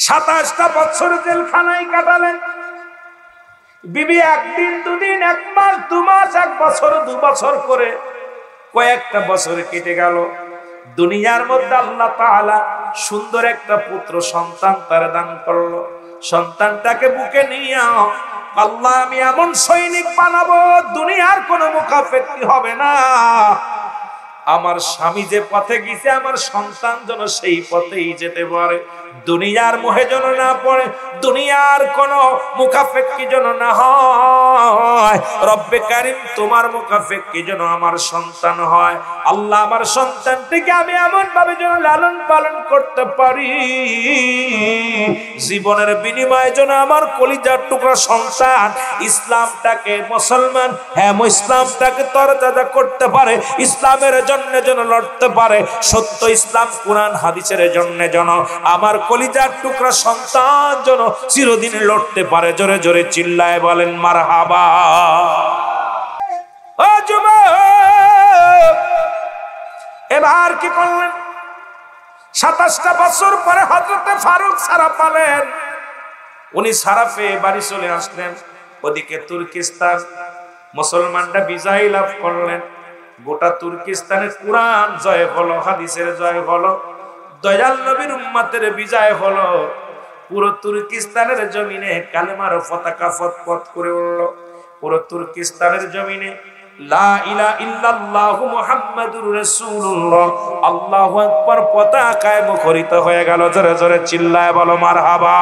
27টা বছর জেলখানায় কাটালেন। বিবি একদিন দুদিন, এক মাস দু মাস, এক বছর দু বছর করে কয়েকটা বছর কেটে গেল। দুনিয়ার মধ্যে আল্লাহ তাআলা সুন্দর একটা পুত্র সন্তান তার দান করলো। সন্তানটাকে বুকে নিয়ে আল্লাহ আমি এমন সৈনিক বানাবো, দুনিয়ার কোনো মুখাপেক্ষী হবে না। আমার স্বামী যে পথে গেছে আমার সন্তান যেন সেই পথেই যেতে পারে, দুনিয়ার মোহে যেন না পড়ে, দুনিয়ার কোন মুখাপেক্ষী যেন না হয়। রব্বে কারিম তোমার মুখাপেক্ষী যেন আমার সন্তান হয়। আল্লাহ আমার সন্তানটিকে আমি এমন ভাবে যেন লালন পালন করতে পারি, জীবনের বিনিময়ে যেন আমার কলিজার টুকরা সন্তান ইসলামটাকে, মুসলমান হ্যাঁ ইসলামটাকে তরতাজা করতে পারে, ইসলামের জন্য যেন লড়তে পারে, সত্য ইসলাম কোরআন হাদিসের জন্য যেন আমার কলিজার টুকরা সন্তান যেন চিরদিন লড়তে পারে। জোরে জোরে চিল্লায় বলেন মারহাবা। ও যুবক, এবার কি করলেন? 27টা বছর পরে হযরতে ফারুক সারা পালেন। উনি সারা পেয়ে বাড়ি চলে আসলেন। ওদিকে তুর্কিস্তান মুসলমানরা বিজয় লাভ করলেন। গোটা তুর্কিস্তানের কোরআন জয় হলো, হাদিসের জয় হলো, দয়াল নবীর উম্মতের বিজয় হলো। পুরো তুর্কিস্তানের জমিনে কালেমার পতাকা ফতফত করে উঠল। পুরো তুর্কিস্তানের জমিনে লা ইলাহা ইল্লাল্লাহু মুহাম্মাদুর রাসূলুল্লাহ আল্লাহু আকবার পতাকায় মুখরিত হয়ে গেল। জোরে জোরে চিল্লায় বলো মারহাবা।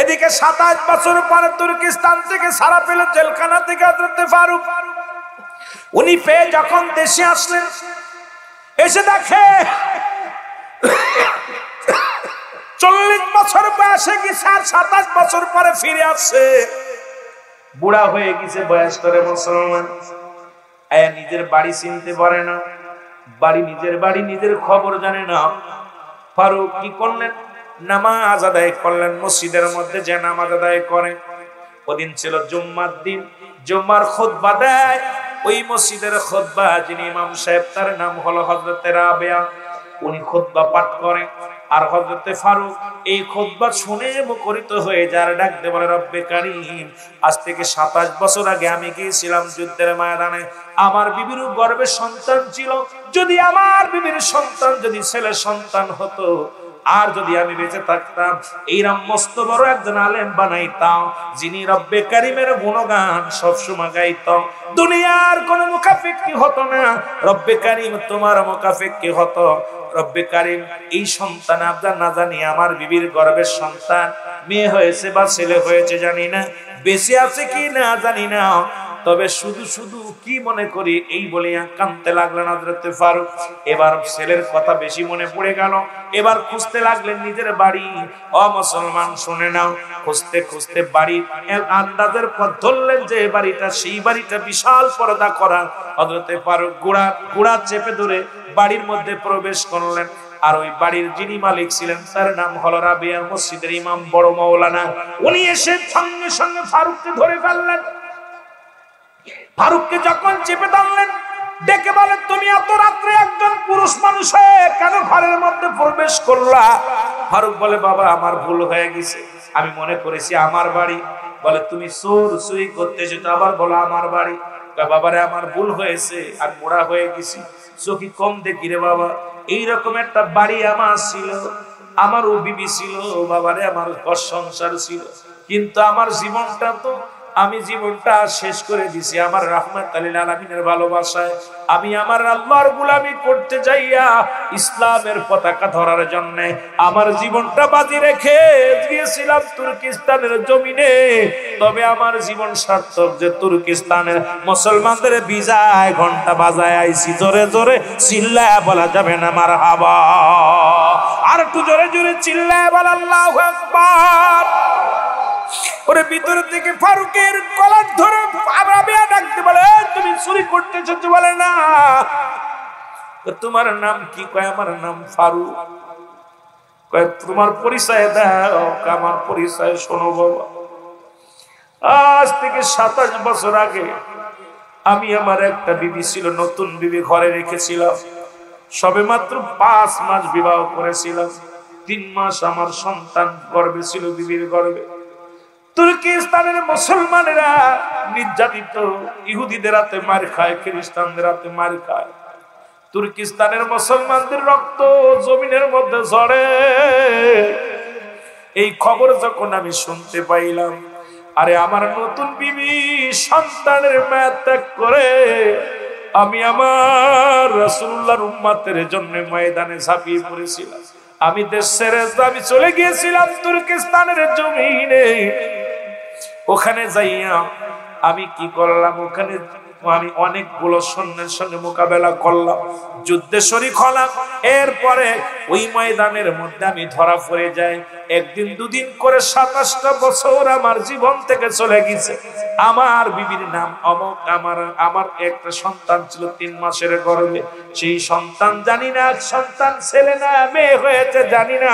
এদিকে 27 বছর পরে তুর্কিস্তান থেকে সারা পেল জেলখানা থেকে হযরতে ফারুক। উনি পেয়ে যখন দেশে আসলেন, এসে দেখে 40 বছর বয়সে গেছে আর 27 বছর পরে ফিরে আসছে। বুড়া হয়ে গেছে, বয়স করে মুসলমান। নিজের বাড়ি চিনতে পারে না, নিজের বাড়ি নিজের খবর জানে না। ফারুক কি করলেন? নামাজ আদায় করলেন। মসজিদের মধ্যে যে নামাজ আদায় করে, ওদিন ছিল জুম্মার দিন, জুম্মার খুতবা দেয়। ওই মসজিদের খুতবা যিনি ইমাম সাহেব তার নাম হলো হযরতে রাবেয়া। উনি খুতবা পাঠ করেন আর হযরতে ফারুক এই খুতবা শুনে মুখরিত হয়ে যার ডাক দিয়ে বলে, রব্বে কারীম, আজ থেকে 27 বছর আগে আমি গিয়েছিলাম যুদ্ধের ময়দানে। আমার বিবির গর্ভে সন্তান ছিল। যদি আমার বিবির সন্তান যদি ছেলে সন্তান হতো, আর যদি আমি বেঁচে থাকতাম, এইরকম মস্ত বড় একজন আলেম বানাইতাম যিনি রব্বে কারীমের গুণগান সবসময় গাইতাম। দুনিয়ার কোন মুখাপেক্ষী হতো না, রব্বে কারীম তোমার মুখাপেক্ষী হতো। রব্বে কারীম এই সন্তান আপনার না জানি আমার বিবির গর্ভের সন্তান মেয়ে হয়েছে বা ছেলে হয়েছে জানি না, বেঁচে আছে কি না জানি না, তবে শুধু শুধু কি মনে করি এই বলে কাঁদতে লাগলেন হযরতে ফারুক। এবার ছেলের কথা বেশি মনে পড়ে গেল। এবার খুঁজতে লাগলেন নিজের বাড়ি। ও মুসলমান শুনে নাও, খুঁজতে খুঁজতে বাড়ি আন্দাজের পথ ধরলেন যে বাড়িটা, সেই বাড়িটা বিশাল পর্দা করা। হযরতে ফারুক ঘোড়া চেপে ধরে বাড়ির মধ্যে প্রবেশ করলেন। আর ওই বাড়ির যিনি মালিক ছিলেন তার নাম হলো রাবিয়া, মসজিদের ইমাম, বড় মাওলানা। উনি এসে সঙ্গে সঙ্গে ফারুককে ধরে ফেললেন। ফারুককে যখন চেপে ধরলেন, ডেকে বলেন, তুমি এত রাত্রে একজন পুরুষ মানুষ হয়ে কেন ঘরের মধ্যে প্রবেশ করলা? ফারুক বলে, বাবা আমার ভুল হয়ে গেছে, আমি মনে করেছি আমার বাড়ি। বলে, তুমি চোর চুরি করতেছো তো আবার বলো আমার বাড়ি? বাবারে আমার ভুল হয়েছে, আর বুড়া হয়ে গেছি, চোখি কম দেখি রে বাবা। এইরকম একটা বাড়ি আমার ছিল, আমার ও বিবি ছিল, বাবারে আমার ঘর সংসার ছিল, কিন্তু আমার জীবনটা তো আমি জীবনটা শেষ করে দিছি আমার রাহমাতুল লিল আলামিনের ভালোবাসায়। আমি আমার আল্লাহর গোলামি করতে যাইয়া ইসলামের পতাকা ধরার জন্য আমার জীবনটা বাজি রেখে গিয়েছিলাম তুর্কিস্তানের জমিনে। তবে আমার জীবন সার্থক যে তুর্কিস্তানের মুসলমানদের বিজয় ঘন্টা বাজায় আইছি। জোরে জোরে চিল্লায়া বলা যাবে না মারহাবা? আর একটু জোরে জোরে চিল্লায়া বল আল্লাহু আকবার। ওরে ভিতর থেকে ফারুকের কলার ধরে রাবিয়া ডাকতে বলে, তুমি চুরি করতেছো? বলে না। তোমার নাম কি? কয় আমার নাম ফারুক। কয় তোমার পরিচয় দাও। আমার পরিচয় শোনো বাবা, আজ থেকে 27 বছর আগে আমি আমার একটা বিবি ছিল, নতুন বিবি ঘরে রেখেছিলাম। সবে মাত্র 5 মাস বিবাহ করেছিলাম, 3 মাস আমার সন্তান গর্ভে ছিল, বিবির গর্ভে। তুর্কিস্তানের মুসলমানেরা নির্যাতিত, ইহুদিদের হাতে মার খায়, খ্রিস্টানদের হাতে মার খায়। তুর্কিস্তানের মুসলমানদের রক্ত জমিনের মধ্যে ঝরে। এই খবর যখন আমি শুনতে পাইলাম, আরে আমার নতুন বিবি সন্তানের মায়া ত্যাগ করে আমি আমার রাসূলুল্লাহর উম্মতের জন্য ময়দানে ঝাঁপিয়ে পড়েছিলাম। আমি দেশ ছেড়ে আমি চলে গিয়েছিলাম তুর্কিস্তানের জমিনে। ওখানে যাইয়া আমি কি করলাম, ওখানে আমি অনেকগুলো সৈন্যের সঙ্গে মোকাবেলা করলাম, যুদ্ধে শরীক হলাম। এরপরে ওই ময়দানের মধ্যে আমি ধরা পড়ে যাই। একদিন দুদিন করে 27টা বছর আমার জীবন থেকে চলে গেছে। আমার বিবির নাম অমক, আমার একটা সন্তান ছিল 3 মাসের গর্ভে। সেই সন্তান জানি না সন্তান ছেলে না মেয়ে হয়েছে জানি না।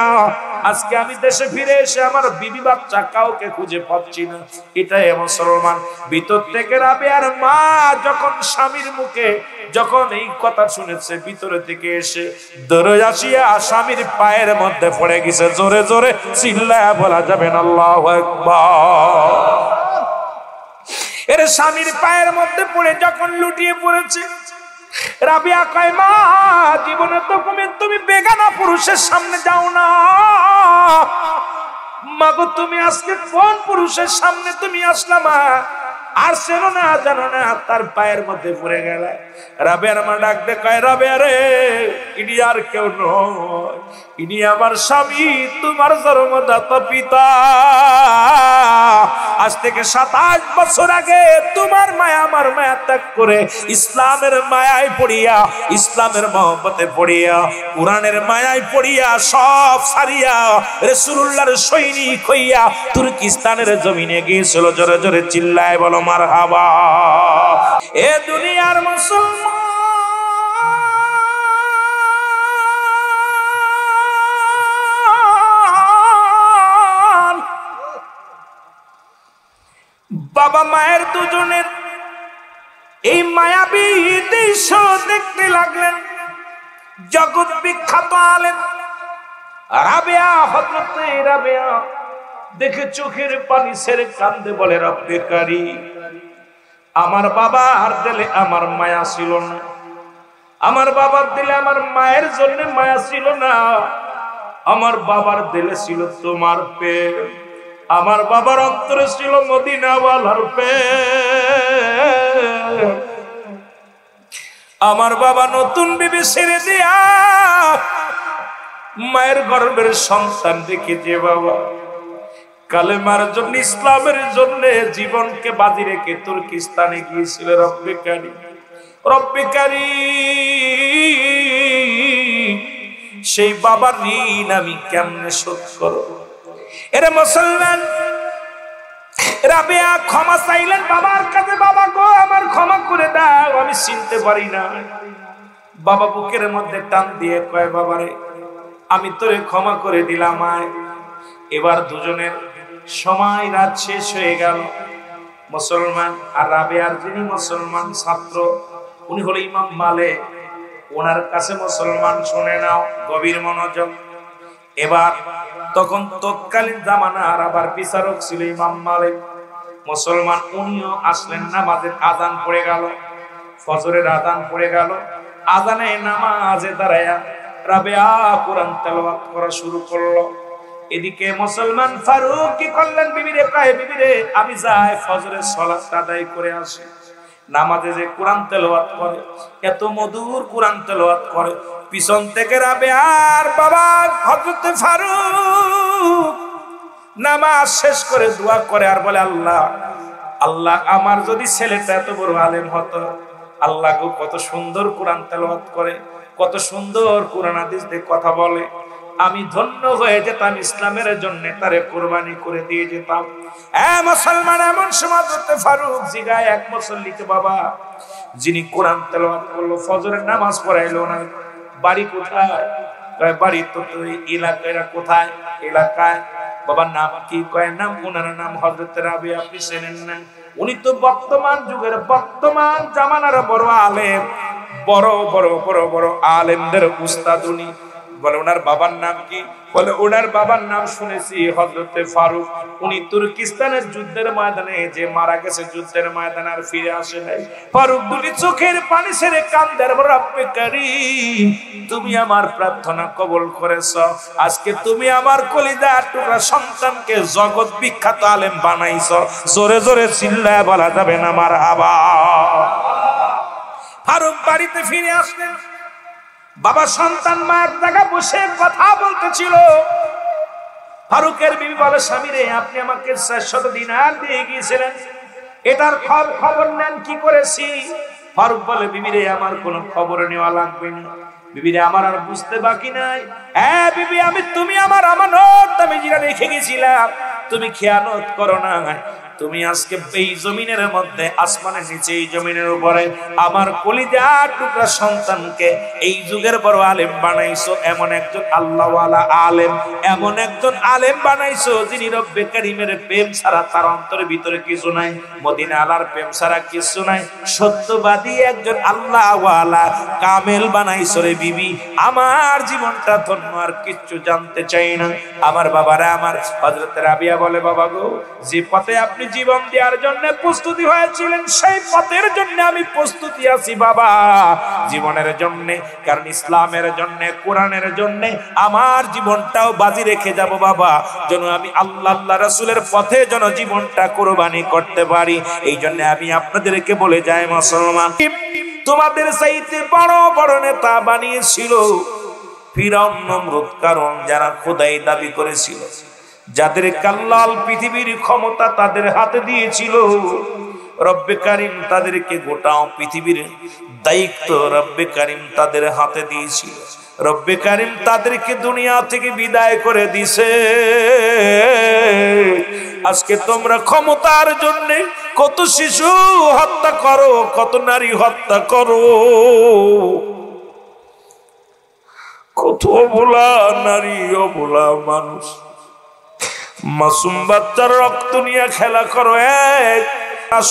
আজকে আমি দেশে ফিরে এসে আমার বিবি বাচ্চা কাউকে খুঁজে পাচ্ছি না। এটাই মুসলমান। ভিতর থেকে রাবেয়ার মা যখন স্বামীর মুখে যখন এই কথা শুনেছে, ভিতরে থেকে এসে দৌড়ে আসিয়া স্বামীর পায়ের মধ্যে পড়ে গেছে। জোরে জোরে চিল্লায়া বলা যাবে না আল্লাহু আকবার। এর স্বামীর পায়ের মধ্যে পড়ে যখন লুটিয়ে পড়েছে, রাবিয়া কয় মা জীবনে তো তুমি বেগানা পুরুষের সামনে যাও না। মাগো তুমি আজকে কোন পুরুষের সামনে তুমি আসলা মা? আর চেনো না জানো না, তার পায়ের মধ্যে পড়ে গেল। রাবেয়ার মা ডাক দে কয় রাবেয়া রে, ইনি আর কেউ নয়, ইনি আমার স্বামী, তোমার জন্মদাতা পিতা। আজ থেকে 27 বছর আগে তোমার মায়া আমার মায়া ত্যাগ করে ইসলামের মায়ায় পড়িয়া, ইসলামের মহব্বতে পড়িয়া, কোরআনের মায়ায় পড়িয়া সব ছাড়িয়া রাসূলুল্লাহর সৈনিক হইয়া তুর্কিস্তানের জমিনে গিয়েছিল। জোরে জোরে চিল্লায় বলো মারহাবা। এ দুনিয়ার মুসলমান বাবা মায়ের দুজনের এই মায়াবী দৃশ্য দেখতে লাগলেন। জগৎ বিখ্যাত আলেম রাবেয়া, হযরতে রাবেয়া দেখে চোখের পানি ছেড়ে কান্দে, বলে রব্বে কারীম, আমার বাবার দিলে আমার মায়া ছিল না, আমার বাবার দিলে আমার মায়ের জন্য মায়া ছিল না, আমার বাবার দিলে ছিল তোমার প্রেম, আমার বাবার অন্তরে ছিল মদিনাওয়ালার প্রেম। আমার বাবা নতুন বিবি ছেড়ে দিয়া মায়ের গর্ভের সন্তান দেখেছে বাবা, কালেমার জন্য, ইসলামের জন্য জীবনকে বাজি রেখে তুর্কিস্তানে গিয়েছিল। রব্বে কারীম, রব্বে কারীম, সেই বাবার ঋণ আমি কেমনে শোধ করব? এরে মুসলমান, রাবেয়া ক্ষমা চাইলেন বাবার কাছে, বাবা গো আমার ক্ষমা করে দাও, আমি চিনতে পারি না। বাবা বুকের মধ্যে টান দিয়ে কয় বাবারে আমি তোরে ক্ষমা করে দিলাম আয়। এবার দুজনের সময় রাত শেষ হয়ে গেল। মুসলমান আর রাবেয়ার যিনি মুসলমান ছাত্র উনি হলো ইমাম মালিক, ওনার কাছে মুসলমান শুনে নাও গভীর মনোযোগ। এবার তখন তৎকালীন জামানার আবার বিচারক ছিল ইমাম মালিক। মুসলমান উনিও আসলেন, নামাজের আযান পড়ে গেল, ফজরের আযান পড়ে গেল। আযানে নামাজে দাঁড়ায়া রাবেয়া কোরআন তেলাওয়াত করা শুরু করলো। এদিকে মুসলমান ফারুক কি করলেন, বিবিরে কয় বিবিরে আমি যাই ফজরের সালাত আদায় করে আসি। নামাজে যে কোরআন তেলাওয়াত করে, এত মধুর কোরআন তেলাওয়াত করে, পিছন থেকে রাবেয়ার বাবা হযরতে ফারুক নামাজ শেষ করে দোয়া করে আর বলে আল্লাহ, আল্লাহ আমার যদি ছেলেটা এত বড় আলেম হতো, আল্লাহ গো কত সুন্দর কোরআন তেলাওয়াত করে, কত সুন্দর কোরআন হাদিস দিয়ে কথা বলে, আমি ধন্য হয়ে যেতাম, ইসলামের জন্য তারে কুরবানি করে দিয়ে যেতাম। মুসলমান এমন সময় হযরতে ফারুক জিগায় এক মুসল্লিকে, বাবা যিনি কোরআন তেলাওয়াত করলো, ফজরের নামাজ পড়াইলো না, বাড়ি কোথায়? কয় বাড়ি তো তুই এলাকায়। কোথায়? এলাকায়। বাবার নাম কি? কয় নাম ওনার নাম হযরতে রাবেয়া। আপনি চেনেন না? উনি তো বর্তমান যুগের, বর্তমান জামানার বড় আলেম, বড় বড় বড় বড় আলেমদের উস্তাদ উনি। বলে ওনার বাবার নাম কি? বলে ওনার বাবার নাম শুনেছি হযরতে ফারুক। উনি তুর্কিস্তানের যুদ্ধের ময়দানে যে মারা গেছে, যুদ্ধের ময়দানে আর ফিরে আসে নাই। ফারুক দুটি চোখের পানি ছেড়ে কান্দে, রব্বে কারীম তুমি আমার প্রার্থনা কবুল করেছো, আজকে তুমি আমার কলিজার টুকরা সন্তানকে জগৎ বিখ্যাত আলেম বানাইছো। জোরে জোরে চিল্লায় বলা যাবে না মারহাবা। ফারুক বাড়িতে ফিরে আসলেন। বাবা সন্তান মা এক জায়গায় বসে কথা বলতেছিল। ফারুকের বিবি বলে, স্বামী রে, আপনি আমাকে 400 দিনার দিয়ে গিয়েছিলেন, এটার খবর নেন কি করেছি? ফারুক বলে, বিবি রে, আমার কোনো খবর নেওয়া লাগবে না। বিবি রে, আমার আর বুঝতে বাকি নাই। হ্যাঁ বিবি, তুমি আমার আমানত আমি যেটা রেখে গেছিলাম, তুমি খেয়ানত করো না। তুমি আজকে এই জমিনের মধ্যে, আসমানের নিচে, এই জমিনের উপরে আমার কলিজার টুকরা সন্তানকে এই যুগের বড় আলেম বানাইছো। এমন একজন আল্লাহওয়ালা আলেম, এমন একজন আলেম বানাইছো যিনি রব্বে কারীমের প্রেম ছাড়া তার অন্তরের ভিতরে কিছু নাই, মদিনা আলার প্রেম ছাড়া কিছু নাই। সত্যবাদী একজন আল্লাহওয়ালা কামেল বানাইছো রে বিবি। আমার জীবনটা ধন্য, আর কিচ্ছু জানতে চাই না। আমার বাবারা, আমার হযরত রাবিয়া বলে, বাবা গো, যে পথে আপনি জীবন দেওয়ার জন্য প্রস্তুতি হয়েছিলেন, সেই পথের জন্য আমি প্রস্তুতি আছি বাবা, জীবনের জন্য। কারণ ইসলামের জন্য, কোরআনের জন্য আমার জীবনটাও বাজি রেখে যাব বাবা, যেন আমি আল্লাহ রাসূলের পথে যেন জীবনটা কুরবানি করতে পারি। এই জন্য আমি আপনাদেরকে বলে যাই, মুসলমান, তোমাদের চাইতে বড় বড় নেতা বানিয়েছিল ফিরআউন, নমরুদ, কারণ যারা খোদাই দাবি করেছিল, যাদের কাল্লাল পৃথিবীর ক্ষমতা তাদের হাতে দিয়েছিল, রব্বে কারীম তাদেরকে গোটা পৃথিবীর দায়িত্ব রব্বে কারীম তাদের হাতে দিয়েছিল। রব্বে কারীম তাদেরকে দুনিয়া থেকে বিদায় করে দিছে। আজকে তোমরা ক্ষমতার জন্য কত শিশু হত্যা করো, কত নারী হত্যা করো, কত অবলা নারী, অবলা মানুষ, মাসুম বাচ্চার রক্ত নিয়ে খেলা করো।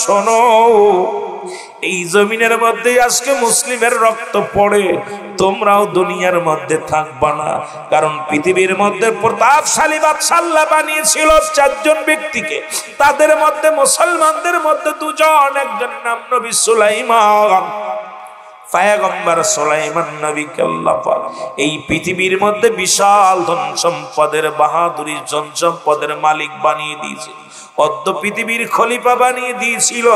শোনো, এই জমিনের মধ্যে আজকে মুসলিমের রক্ত পড়ে, তোমরাও দুনিয়ার মধ্যে থাকবা না। কারণ পৃথিবীর মধ্যে প্রতাপশালী বাদশা আল্লাহ বানিয়েছিল 4 জন ব্যক্তিকে। তাদের মধ্যে মুসলমানদের মধ্যে 2 জন, একজন নাম নবী সুলাইমান, পয়গম্বর সুলাইমান নবীকে আল্লাহ পাক এই পৃথিবীর মধ্যে বিশাল ধন সম্পদের, বাহাদুরি ধন সম্পদের মালিক বানিয়ে দিয়েছে, অদ্য পৃথিবীর খলিফা বানিয়ে দিয়েছিল।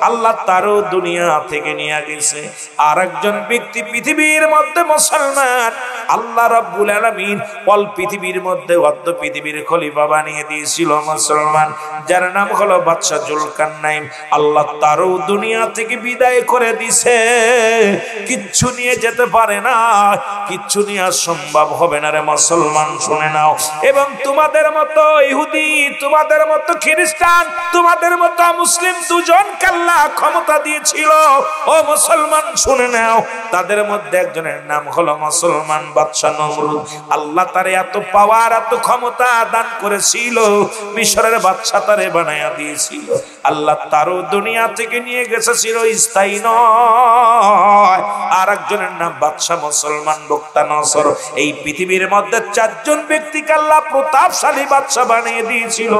আল্লাহ তারও দুনিয়া থেকে নিয়ে গেছে। আর একজন ব্যক্তি পৃথিবীর মধ্যে মুসলমান, আল্লাহ রাব্বুল আলামিন অল পৃথিবীর মধ্যে অদ্য পৃথিবীর খলিফা বানিয়ে দিয়েছিল মুসলমান, যার নাম হলো বাদশা জুলকারনাইন। আল্লাহ তারও দুনিয়া থেকে বিদায় করে দিছে। কিচ্ছু নিয়ে যেতে পারে না, কিচ্ছু নিয়ে সম্ভব হবে না রে মুসলমান, শুনে নাও। এবং তোমাদের মতো ইহুদি, তোমাদের মতো খ্রিস্টান, তোমাদের মতো মুসলিম 2 জনকে আল্লাহ ক্ষমতা দিয়েছিল। ও মুসলমান শুনে নাও, তাদের মধ্যে একজনের নাম হলো মুসলমান বাদশা নমরুদ। আল্লাহ তারে এত পাওয়ার, এত ক্ষমতা দান করেছিল, মিশরের বাদশা তারে বানায়া দিয়েছিল। আল্লাহ তারও দুনিয়া থেকে নিয়ে গেছে চিরস্থায়ী নয়। আর একজনের নাম বাদশা মুসলমান বুখতানসর। এই পৃথিবীর মধ্যে 4 জন ব্যক্তিকে আল্লাহ প্রতাপশালী বাদশা বানিয়ে দিয়েছিল।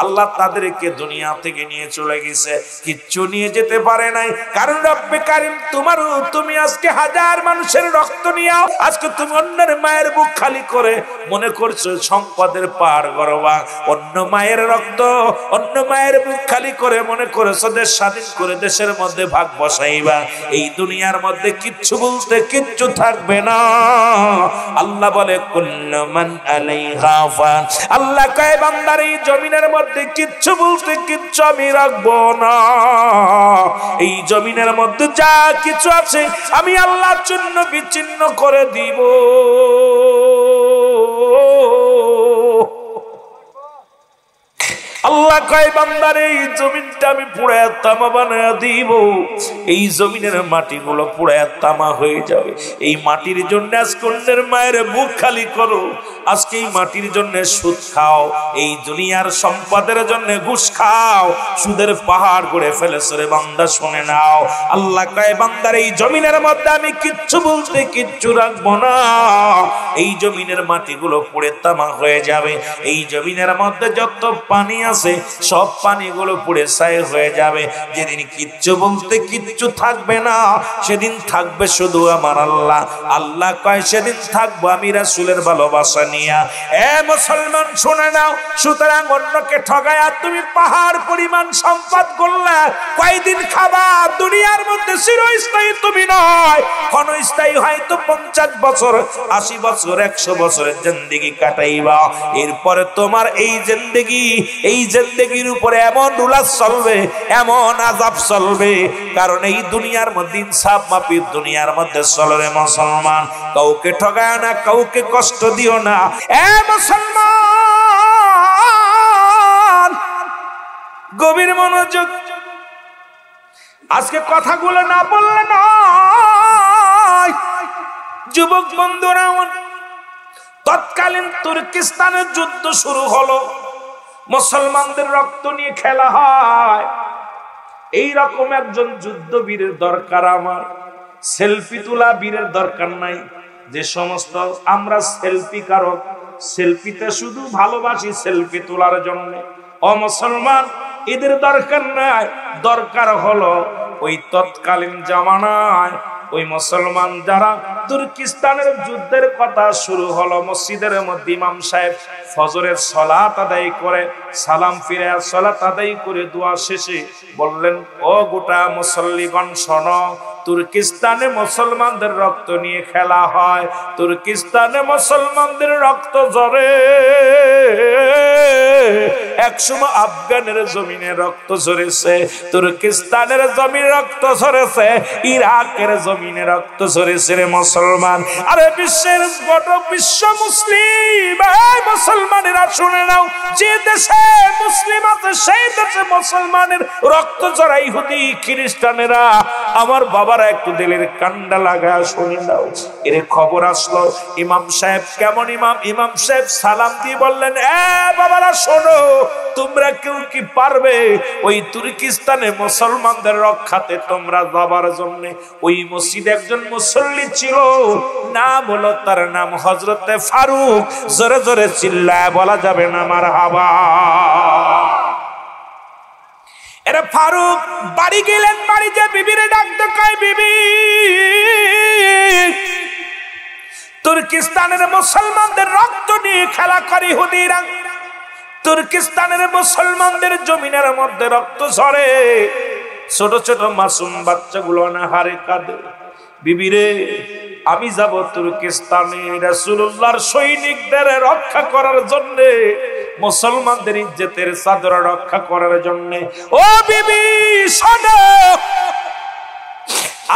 আল্লাহ তাদেরকে দুনিয়া থেকে নিয়ে চলে গেছে, কিচ্ছু নিয়ে যেতে পারে নাই। কারণ রব্বে কারীম তুমি আজকে 1000 মানুষের রক্ত নিয়ে আজকে তুমি অন্যের মায়ের বুক খালি করে মনে করছো সম্পদের পার গরবা, অন্য মায়ের রক্ত, অন্য মায়ের বুক খালি করে মনে করেছো দেশ স্বাধীন করে দেশের মধ্যে ভাগ বসাইবা। এই দুনিয়ার মধ্যে কিচ্ছু বলতে কিচ্ছু থাকবে না। আল্লাহ বলে কুল্লু মান আলাইহা ফান, আল্লাহ কয় বান্দার এই জমিনের মধ্যে কিচ্ছু বলতে কিচ্ছু আমি রাখবো না। এই জমিনের মধ্যে যা কিছু আছে আমি আল্লাহর জন্য বিচ্ছিন্ন করে দিব। আল্লাহ কয় বান্দার এই জমিনটা আমি পুড়ায় তামা বানায় দিব, এই জমিনের মাটিগুলো পুড়ায় তামা হয়ে যাবে। এই মাটির জন্য আজকে অন্যের মায়ের বুক খালি করো, আজকে এই মাটির জন্য সুদ খাও, এই দুনিয়ার সম্পদের জন্য ঘুষ খাও, সুদের পাহাড় করে ফেলেছ রে বান্দা শুনে নাও। আল্লাহ কয় বান্দার এই জমিনের মধ্যে আমি কিচ্ছু বলতে কিচ্ছু রাখবো না, এই জমিনের মাটিগুলো পুড়ে তামা হয়ে যাবে, এই জমিনের মধ্যে যত পানি আছে সব পানিগুলো পুড়ে ছাই হয়ে যাবে। যেদিন কিচ্ছু বলতে কিচ্ছু থাকবে না, সেদিন থাকবে শুধু আমার আল্লাহ। আল্লাহ কয় সেদিন থাকবো আমি রাসূলের ভালোবাসা নিয়া। এ মুসলমান শুনে নাও, সুতরাং অন্যকে ঠগায়া তুমি পাহাড় পরিমাণ সম্পদ করলে কয়দিন খাবা? দুনিয়ার মধ্যে চিরস্থায়ী তুমি নয়, ক্ষণস্থায়ী হয়তো 50 বছর 80 বছর 100 বছরের জিন্দেগি কাটাইবা। এরপরে তোমার এই জিন্দেগির উপরে এমন রুলাস চলবে, এমন আযাব চলবে, কারণ এই দুনিয়ার মধ্যে ইনসাফ মাপির দুনিয়ার মধ্যে চলবে। মুসলমান কাউকে ঠগায় না, কাউকে কষ্ট দিও না। এ মুসলমান গভীর মনোযোগ, আজকে কথাগুলো না বললে নয়। যুবক বন্ধুরা, তৎকালীন তুর্কিস্তানের যুদ্ধ শুরু হলো, মুসলমানদের রক্ত নিয়ে খেলা হয়। এই রকম একজন যুদ্ধবীরের দরকার আমার, সেলফি তোলা বীরের দরকার নাই। যে সমস্ত আমরা সেলফি কারক, সেলফিতে শুধু ভালোবাসি সেলফি তোলার জন্য, ও মুসলমান এদের দরকার নাই। দরকার হলো ওই তৎকালীন জামানায় ওই মুসলমান যারা তুর্কিস্তানের যুদ্ধের কথা শুরু হলো, মসজিদের মধ্যে ইমাম সাহেব ফজরের সালাত আদায় করে সালাম ফিরে সালাত আদায় করে দোয়া শেষে বললেন, ও গোটা মুসল্লিগণ শোনো, তুর্কিস্তানে মুসলমানদের রক্ত নিয়ে খেলা হয়, তুর্কিস্তানে মুসলমানদের রক্ত ঝরে। একসময় আফগানের জমিনে রক্ত ঝরেছে, তুর্কিস্তানের জমিনে রক্ত ঝরেছে, ইরাকের জমিনে রক্ত ঝরেছে রে মুসলমান। আরে বিশ্বের গোটা বিশ্ব মুসলিম, মুসলমানেরা শুনে নাও, যে দেশে মুসলিম আছে সেই দেশে মুসলমানের রক্ত ঝরা ইহুদি খ্রিস্টানেরা। আমার বাবারা একটু দিলের কান্ডা লাগা শুনে নাও। এর খবর আসলো, ইমাম সাহেব কেমন ইমাম? ইমাম সাহেব সালাম দিয়ে বললেন, এ বাবারা শোনো, তোমরা কেউ কি পারবে ওই তুর্কিস্তানে মুসলমানদের রক্ষাতে তোমরা যাবার জন্য? ওই মসজিদে একজন মুসল্লি ছিল, নাম হলো, তার নাম হযরতে ফারুক। জোরে জোরে চিল্লায় বলা যাবে না মারহাবা। এরা ফারুক বাড়ি গেলেন, বাড়িতে বিবিরে ডাকতে কয়, বিবি তুর্কিস্তানের মুসলমানদের রক্ত নিয়ে খেলা করে ইহুদিরা, তুর্কিস্তানের মুসলমানদের জমিনের মধ্যে রক্ত ঝরে, ছোট ছোট মাসুম বাচ্চাগুলো অনাহারে কাঁদে। বিবিরে আমি যাব তুর্কিস্তানে রাসূলুল্লাহর সৈনিকদের রক্ষা করার জন্য, মুসলমানদের ইজ্জতের চাদর রক্ষা করার জন্য। ও বিবি শোনো,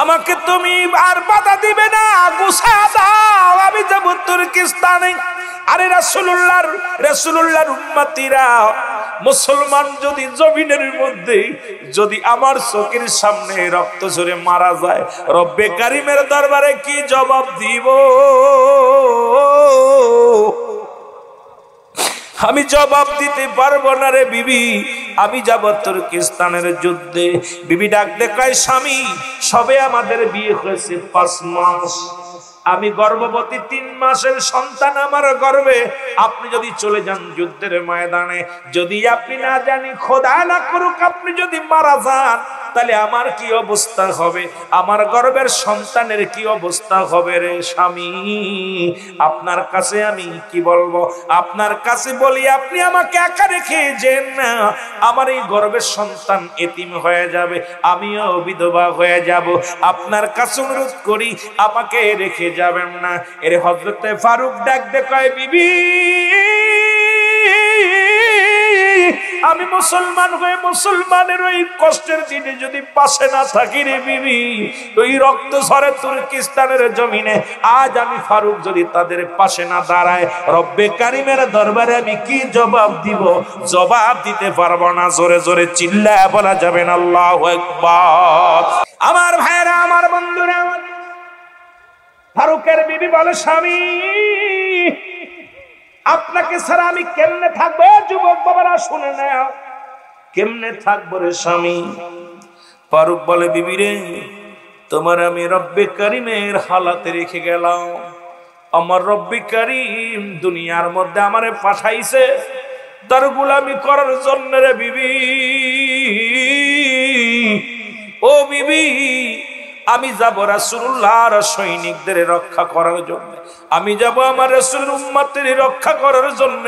আমাকে তুমি আর বাধা দিবে না, গুছা দাও, আমি যাব তুর্কিস্তানে। আরে রাসূলুল্লাহর উম্মতিরা, মুসলমান যদি জমিনের মধ্যে যদি আমার চোখের সামনে রক্ত ঝরে মারা যায়, রব্বে কারিমের দরবারে কি জবাব দিব? আমি জবাব দিতে পারবো না রে বিবি, আমি যাব তুর্কিস্তানের যুদ্ধে। বিবি ডাক দেখায়, স্বামী সবে আমাদের বিয়ে হয়েছে 5 মাস, আমি গর্ভবতী, 3 মাসের সন্তান আমার গর্ভে। আপনি যদি চলে যান যুদ্ধের ময়দানে, যদি আপনি না জানি খোদা না করুক আপনি যদি মারা যান, তাহলে আমার কি অবস্থা হবে, আমার গর্ভের সন্তানের কি অবস্থা হবে রে স্বামী? আপনার কাছে আমি কি বলবো? আপনার কাছে বলি, আপনি আমাকে একা রেখে যেন না, আমার এই গর্ভের সন্তান এতিম হয়ে যাবে, আমিও বিধবা হয়ে যাব। আপনার কাছে অনুরোধ করি, আমাকে রেখে যাবেন না। এর হযরতে ফারুক ডাক দে কয়, বিবি আমি মুসলমান হয়ে মুসলমানের ওই কষ্টের দিনে যদি পাশে না থাকি রে বিবি, ওই রক্ত ঝরে তুর্কিস্তানের জমিনে আজ আমি ফারুক যদি তাদের পাশে না দাঁড়ায়, রব্বে কারিমের দরবারে আমি কি জবাব দিব? জবাব দিতে পারবো না। জোরে জোরে চিল্লায় বলা যাবে না আল্লাহু আকবার। আমার ভাইরা, আমার বন্ধুরা, ফারুকের বিবি বলে, স্বামী আপনাকে ছাড়া আমি কেমনে থাকবো? যুবক বাবারা শুনে নাও, কেমনে থাকবো রে স্বামী? ফারুক বলে, বিবি রে, তোমার আমি রব্বে কারিমের হালাতে রেখে গেলাম। আমার রব্বে কারিম দুনিয়ার মধ্যে আমারে পাঠাইছে তার গোলামি করার জন্য রে বিবি। ও বিবি, আমি যাব রাসূলুল্লাহর সৈনিকদের রক্ষা করার জন্য, আমি যাব আমার রাসূলের উম্মতের রক্ষা করার জন্য,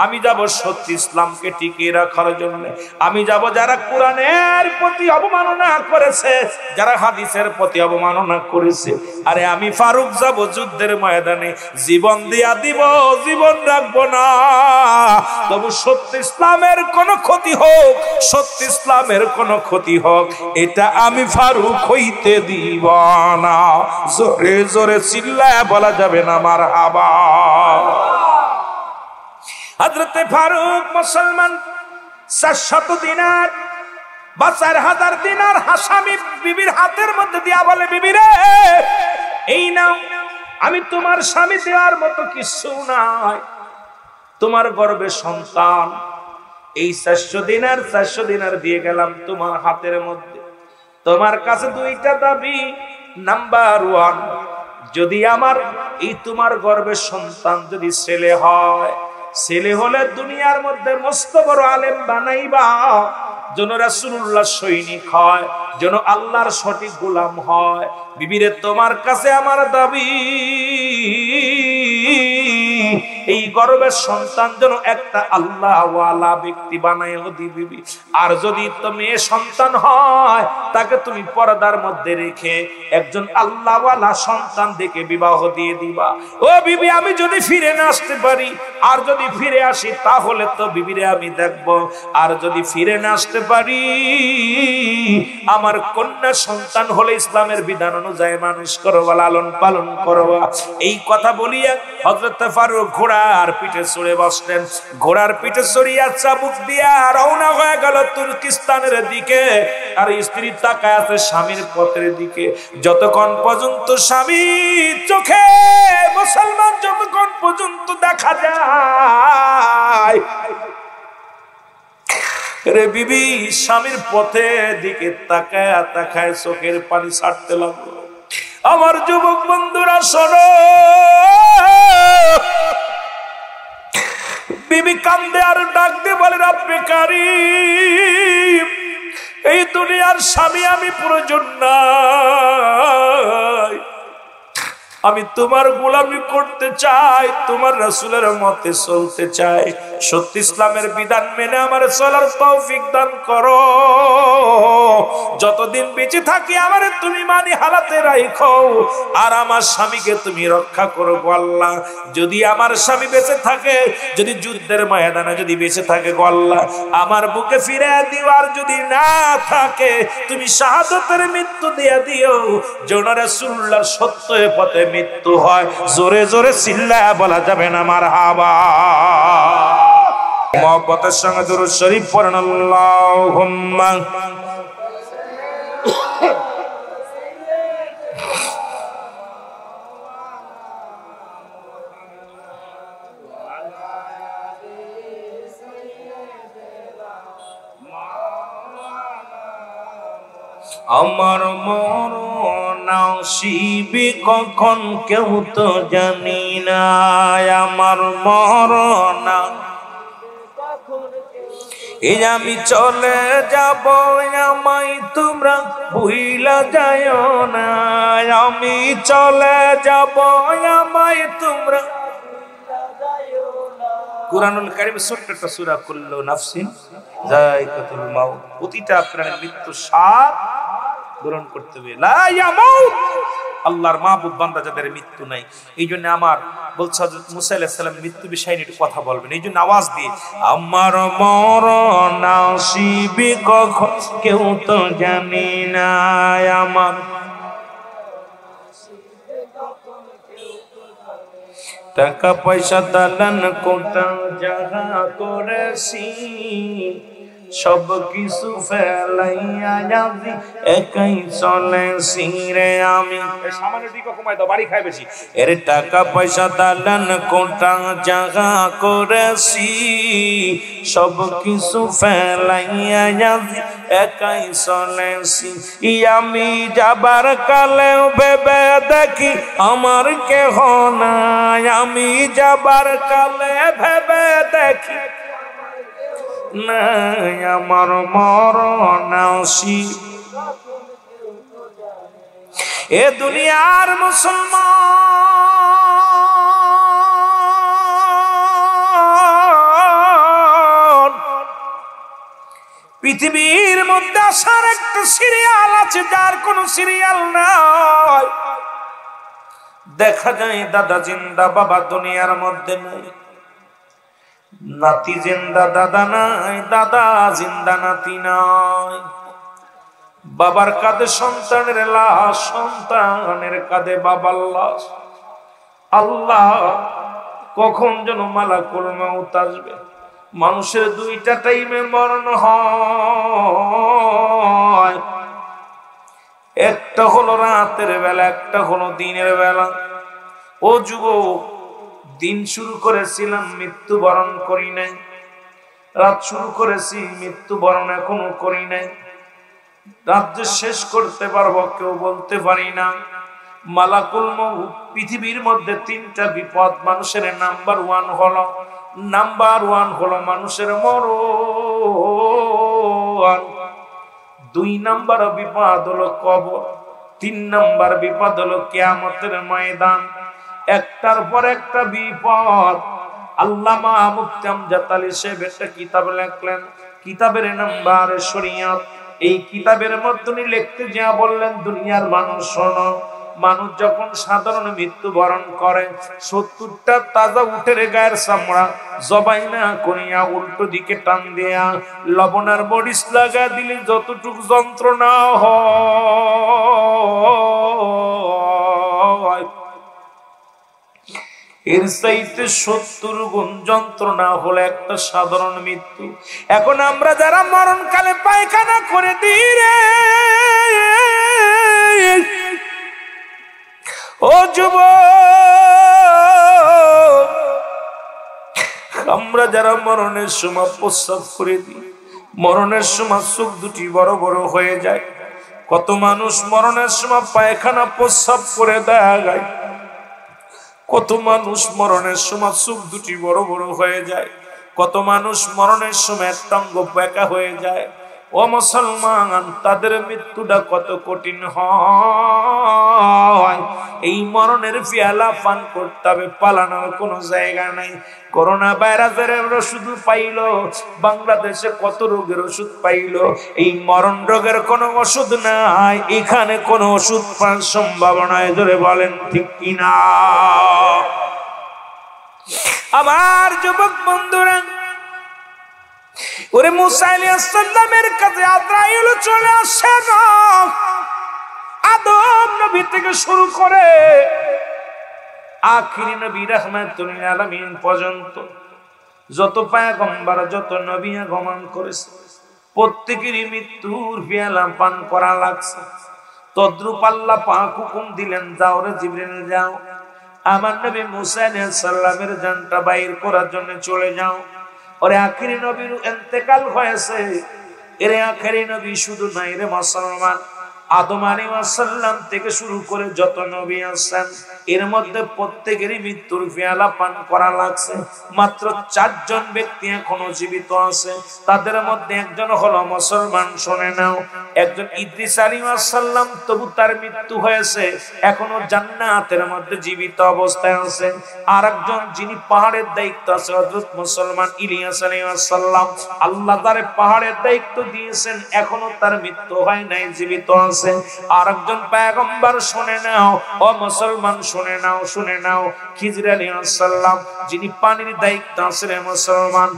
আমি যাব সত্য ইসলামকে টিকিয়ে রাখার জন্য, আমি যাব যারা কোরআনের প্রতি অবমাননা করেছে, যারা হাদিসের প্রতি অবমাননা করেছে। আরে আমি ফারুক যাব যুদ্ধের ময়দানে, জীবন দিয়া দিব, জীবন রাখবো না, তবু সত্য ইসলামের কোনো ক্ষতি হোক, সত্য ইসলামের কোনো ক্ষতি হোক, এটা আমি ফারুক হইতে দিব না। জোরে জোরে চিল্লায় বলা যাবে না মারহাবা। হযরতে ফারুক মুসলমান 400 দিনার বা 4000 দিনার হাসামি বিবির হাতের মধ্যে দিয়া বলে, বিবি রে, এই নাও, আমি তোমার স্বামী দেওয়ার মতো কিছু নাই, তোমার গর্ভে সন্তান, এই 400 দিনার দিয়ে গেলাম তোমার হাতের মধ্যে। তোমার কাছে দুইটা দাবি। নাম্বার 1, যদি আমার এই তোমার গর্ভের সন্তান যদি ছেলে হয়, ছেলে হলে দুনিয়ার মধ্যে মস্ত বড় আলেম বানাইবা, যেন রাসূলুল্লাহ সৈনিক হয়, যেন আল্লাহর সঠিক গোলাম হয়। বিবিরে, তোমার কাছে আমার দাবি, এই গর্ভের সন্তান যেন একটা আল্লাহ ওয়ালা ব্যক্তি বানায় দিবি। আর যদি তো মেয়ে সন্তান হয়, তাকে তুমি পর্দার মধ্যে রেখে একজন আল্লাহ ওয়ালা সন্তান দেখে বিবাহ দিয়ে দিবা। ও বিবি, আমি যদি ফিরে না আসতে পারি, আর যদি ফিরে আসি, তাহলে তো বিবিরে আমি দেখব। আর যদি ফিরে না আসতে পারি, আমার কন্যা সন্তান হলে ইসলামের বিধান অনুযায়ী মানুষ করবা, লালন পালন করবা। এই কথা বলিয়া হযরত ফারুক ঘোড়ার পিঠে চড়ে বসলেন। ঘোড়ার পিঠে চড়িয়া চাবুক দিয়া রওনা হয়ে গেল তুর্কিস্তানের দিকে। আর স্ত্রী তাকায় আছে স্বামীর পথের দিকে। যতক্ষণ পর্যন্ত স্বামী চোখে মুসলমান যতক্ষণ পর্যন্ত দেখা যায় রে বিবি, স্বামীর পথের দিকে তাকায় তাকায় চোখের পানি ছাড়তে লাগলো। আমার যুবক বন্ধুরা শোনো, বিবি কান্দে আর ডাক দিয়ে বলে, রব্বে কারীম, এই দুনিয়ার স্বামী আমি প্রয়োজন নাই, আমি তোমার গোলামি করতে চাই, তোমার রাসূলের মতে চলতে চাই, সত্য ইসলামের বিধান মেনে আমার চলার তৌফিক দান করো। যতদিন বেঁচে থাকি আমার তুমি মানি হালাতে রাখো, আর আমার স্বামীকে তুমি রক্ষা করো গো আল্লাহ। যদি আমার স্বামী বেঁচে থাকে, যদি যুদ্ধের ময়দানে যদি বেঁচে থাকে গো আল্লাহ, আমার বুকে ফিরে দিও। আর যদি না থাকে, তুমি শাহাদাতের মৃত্যু দিয়ে দিও, যেন রাসূলুল্লাহর সত্য পথে মৃত্যু হয়। জোরে জোরে চিল্লায়া বলা যাবে না মারহাবা। মহব্বতের সঙ্গে দুরূদ শরীফ পড়েন, আল্লাহুম্মা আমার মরণ আসিবে কখন কেউ তো জানি না, আমার মরণ এই আমি চলে যাব, আমায় তোমরা ভুইলা যাও না, আমি চলে যাব, আমায় তোমরা। কুরআনুল কারীমে ছোট্ট একটা সূরা কুল্লু নাফসিন যায়কাতুল মাউত, প্রতিটা প্রাণীর মৃত্যু স্বাদ গ্রহণ করতে হবে। লা ইয়ামুত আল্লাহর মাহবুব বান্দা যাদের মৃত্যু নাই, এই জন্য আমার বলছে হযরত মুসা আলাইহিস সালাম মৃত্যু বিষয় নিয়ে একটু কথা বলবেন। এই জন্য আওয়াজ দিয়ে, আমার মরণ আসিবে কখন কেউ তো জানি না, আমার টাকা পয়সা দালান কোটা যাহা করেছি সব কিছু ফেলাইয়া যাবি একাই চলেছি রে আমি। সামান্য দিকে কমাই দাও, বাড়ি খাই বেশি। এর টাকা পয়সা দালান কোটা যাহা করেছি সব কিছু ফেলাইয়া যাবি একাই চলেছি। আমি যাবার কালেও ভেবে দেখি আমার কেহ নাই, আমি যাবার কালে ভেবে দেখি নাই আমার মরণ আসিবে। এ দুনিয়ার মুসলমান, পৃথিবীর মধ্যে আসার একটা সিরিয়াল আছে যার কোন সিরিয়াল নাই। দেখা যায় দাদা জিন্দা বাবা দুনিয়ার মধ্যে নাই, নাতি জিন্দা দাদা নাই, দাদা জিন্দা নাতি নাই। বাবার কাঁধে সন্তানের লাশ, সন্তানের কাঁধে বাবার লাশ। আল্লাহ কখন যেন মালাকুল মউত আসবে। মানুষের দুইটা টাইমে মরণ হয়, একটা হলো রাতের বেলা, একটা হলো দিনের বেলা। ও যুবক, দিন শুরু করেছিলাম মৃত্যুবরণ করি নাই, রাত শুরু করেছি মৃত্যুবরণ এখনো করি নাই। রাত যে শেষ করতে পারবো কেউ বলতে পারি না। মালাকুল মউত, পৃথিবীর মধ্যে তিনটা বিপদ মানুষের নাম্বার ওয়ান হলো মানুষের মরণ, 2 নাম্বার বিপদ হলো কবর, 3 নাম্বার বিপদ হলো কিয়ামতের ময়দান। একটার পর একটা বিপদ। আল্লামা মুফতি আমজাদ আলী সাহেব একটা কিতাব লিখলেন, কিতাবের নাম্বার শরীয়ত। এই কিতাবের মধ্যে উনি লিখতে যা বললেন, দুনিয়ার মানুষ শোনো, মানুষ যখন সাধারণ মৃত্যুবরণ করে 70টা তাজা উটের গায়ের চামড়া জবাই না করিয়া উল্টো দিকে টান দিয়া লবণের মরিচ লাগা দিলে যতটুকু যন্ত্রণা হয় এর চাইতে 70 গুণ যন্ত্রণা হলো একটা সাধারণ মৃত্যু। এখন আমরা যারা মরণকালে পায়খানা করে দিই রে, ও যুবক, আমরা যারা মরণের সময় প্রস্রাব করে দিই, মরণের সময় চোখ দুটি বড় বড় হয়ে যায়। কত মানুষ মরণের সময় পায়খানা প্রস্রাব করে দেয়, কত মানুষ মরণের সময় চোখ দুটি বড় বড় হয়ে যায়, কত মানুষ মরণের সময় টঙ্গ বেঁকা হয়ে যায়। ও মুসলমান, তাদের মৃত্যুটা কত কঠিন হয়। এই মরণের পেয়ালা পান করতে হবে, পালানোর কোনো জায়গা নাই। করোনা ভাইরাসের ওষুধ পাইল, বাংলাদেশে কত রোগের ওষুধ পাইল, এই মরণ রোগের কোনো ওষুধ নাই। এখানে কোনো ওষুধ পাওয়ার সম্ভাবনায় ধরে বলেন ঠিক কিনা? আমার যুবক বন্ধুরা, ওরে মুসা আলাইহিস সালামের কাছে আজরাইল চলে আসে না। আদম নবী থেকে শুরু করে আখিরি নবী রাহমাতুল লিল আলামিন পর্যন্ত যত পয়গম্বর, যত নবী আগমন করেছে, প্রত্যেকেরই মৃত্যুর পেয়ালা পান করা লাগছে। তদ্রূপ আল্লাহ পাক হুকুম দিলেন, যাও রে জিবরিল যাও, আমার নবী মুসা আলাইহিস সালামের জানটা বাইর করার জন্য চলে যাও। ওরে আখিরি নবীর ইন্তেকাল হয়েছে। এরে আখিরি নবী শুধু নাই রে মুসলমান, আদম আলাইহিস সালাম থেকে শুরু করে যত নবী আছেন এর মধ্যে প্রত্যেকেরই মৃত্যুর পেয়ালা পান করা লাগছে। মাত্র 4 জন ব্যক্তি এখনো জীবিত আছে। তাদের মধ্যে একজন হলো মুসলমান, শুনে নাও, একজন ইদ্রিস আলাইহিস সালাম, তবু তার মৃত্যু হয়েছে, এখনো জান্নাতের মধ্যে জীবিত অবস্থায় আছেন। আরেকজন যিনি পাহাড়ের দায়িত্ব আছে, হযরত মুসলমান ইলিয়াস আলাইহিস সালাম, আল্লাহ তারে পাহাড়ের দায়িত্ব দিয়েছেন, এখনো তার মৃত্যু হয় নাই, জীবিত আছে। বলছে। আরেকজন পয়গম্বর শুনে নাও ও মুসলমান, শুনে নাও, শুনে নাও। খিজির আলাইহিস সালাম যিনি পানির দায়িত্ব আছেন মুসলমান,